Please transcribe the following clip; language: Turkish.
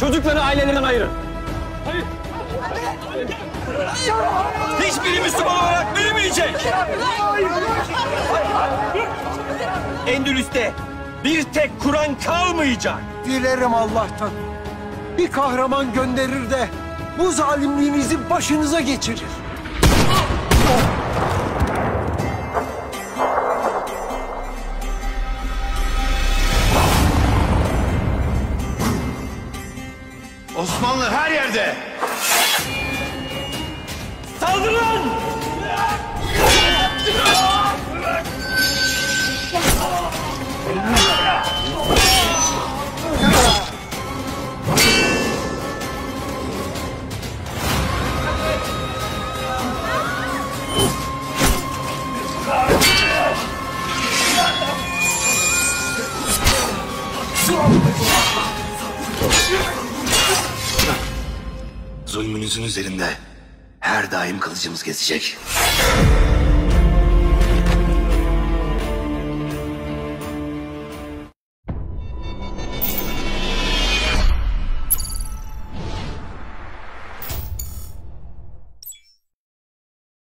Çocukları ailelerinden ayırın. Hiçbiri Müslüman olarak büyümeyecek. Endülüs'te bir tek Kur'an kalmayacak. Dilerim Allah'tan bir kahraman gönderir de bu zalimliğinizi başınıza geçirir. Osmanlı her yerde. Saldırın! Zulmünüzün üzerinde her daim kılıcımız kesecek.